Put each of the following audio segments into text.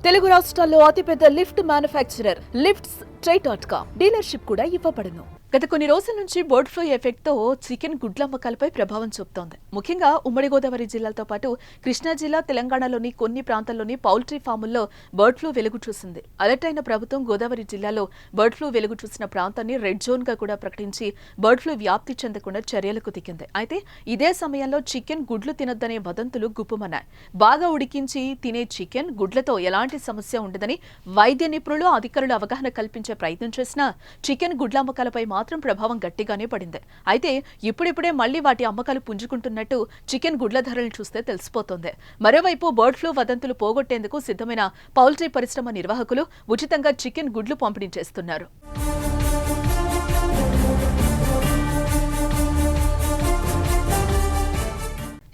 తెలుగు రాష్ట్రాల్లో అతిపెద్ద lift manufacturer lifts ట్రై.com dealership కూడా ఇవ్వబడును. గత కొన్ని రోజుల నుంచి బర్డ్ ఫ్లూ ఎఫెక్ట్ తో చికెన్ గుడ్ల అమ్మకాలపై ప్రభావం చూపుతోంది. ముఖ్యంగా ఉమ్మడి గోదావరి జిల్లాలతో పాటు కృష్ణా జిల్లా, తెలంగాణలోని కొన్ని ప్రాంతాల్లోని పౌల్ట్రీ ఫాముల్లో బర్డ్ ఫ్లూ వెలుగు చూసింది. అలర్ట్ అయిన ప్రభుత్వం గోదావరి జిల్లాలో బర్డ్ ఫ్లూ వెలుగు చూసిన ప్రాంతాన్ని రెడ్ జోన్ గా కూడా ప్రకటించి బర్డ్ ఫ్లూ వ్యాప్తి చెందకుండా చర్యలకు దిగింది. అయితే ఇదే సమయంలో చికెన్ గుడ్లు తినొద్దనే వదంతులు గుప్పుమన్నాయి. బాగా ఉడికించి తినే చికెన్ గుడ్లతో ఎలాంటి సమస్య ఉండదని వైద్య నిపుణులు, అధికారులు అవగాహన కల్పించే ప్రయత్నం చేసినా చికెన్ గుడ్ల అమ్మకాలపై మాత్రం ప్రభావం గట్టిగానే పడింది. అయితే ఇప్పుడిప్పుడే మళ్లీ వాటి అమ్మకాలు పుంజుకుంటున్నట్టు చికెన్ గుడ్ల ధరలు చూస్తే తెలిసిపోతోంది. మరోవైపు బర్డ్ ఫ్లూ వదంతులు పోగొట్టేందుకు సిద్ధమైన పౌల్ట్రీ పరిశ్రమ నిర్వాహకులు ఉచితంగా చికెన్ గుడ్లు పంపిణీ చేస్తున్నారు.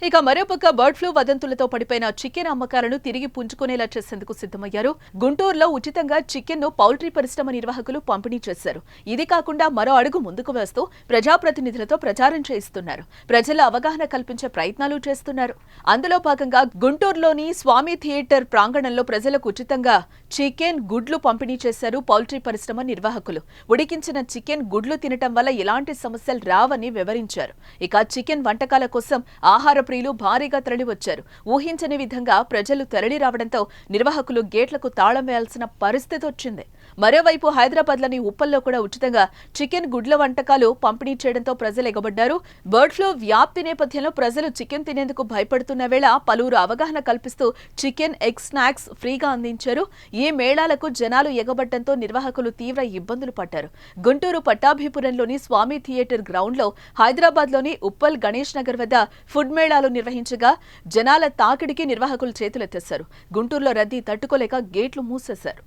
ఇక మరోపక్క బర్డ్ ఫ్లూ వదంతులతో పడిపోయిన చికెన్ అమ్మకాలను తిరిగి పుంజుకునేలా చేసేందుకు సిద్ధమయ్యారు. గుంటూరులో ఉచితంగా చికెన్ ను పౌల్ట్రీ పరిశ్రమ నిర్వాహకులు పంపిణీ చేశారు. ఇది కాకుండా మరో అడుగు ముందుకు వేస్తూ ప్రజాప్రతినిధులతో ప్రచారం చేయిస్తున్నారు. ప్రజల అవగాహన కల్పించే ప్రయత్నాలు చేస్తున్నారు. అందులో భాగంగా గుంటూరులోని స్వామి థియేటర్ ప్రాంగణంలో ప్రజలకు ఉచితంగా చికెన్ గుడ్లు పంపిణీ చేశారు పౌల్ట్రీ పరిశ్రమ నిర్వాహకులు. ఉడికించిన చికెన్ గుడ్లు తినటం వల్ల ఎలాంటి సమస్యలు రావని వివరించారు. ఇక చికెన్ వంటకాల కోసం ఆహార ప్రియులు భారీగా తరలివచ్చారు. ఊహించని విధంగా ప్రజలు తరలి రావడంతో నిర్వాహకులు గేట్లకు తాళం వేయాల్సిన పరిస్థితి వచ్చింది. మరోవైపు హైదరాబాద్లోని ఉప్పల్లో కూడా ఉచితంగా చికెన్ గుడ్ల వంటకాలు పంపిణీ చేయడంతో ప్రజలు ఎగబడ్డారు. బర్డ్ ఫ్లూ వ్యాప్తి నేపథ్యంలో ప్రజలు చికెన్ తినేందుకు భయపడుతున్న వేళ పలువురు అవగాహన కల్పిస్తూ చికెన్, ఎగ్ స్నాక్స్ ఫ్రీగా అందించారు. ఈ మేళాలకు జనాలు ఎగబడ్డంతో నిర్వాహకులు తీవ్ర ఇబ్బందులు పడ్డారు. గుంటూరు పట్టాభిపురంలోని స్వామి థియేటర్ గ్రౌండ్ లో, హైదరాబాద్లోని ఉప్పల్ గణేష్ నగర్ వద్ద ఫుడ్ మేళాలు నిర్వహించగా జనాల తాకిడికి నిర్వాహకులు చేతులెత్తేశారు. గుంటూరులో రద్దీ తట్టుకోలేక గేట్లు మూసేశారు.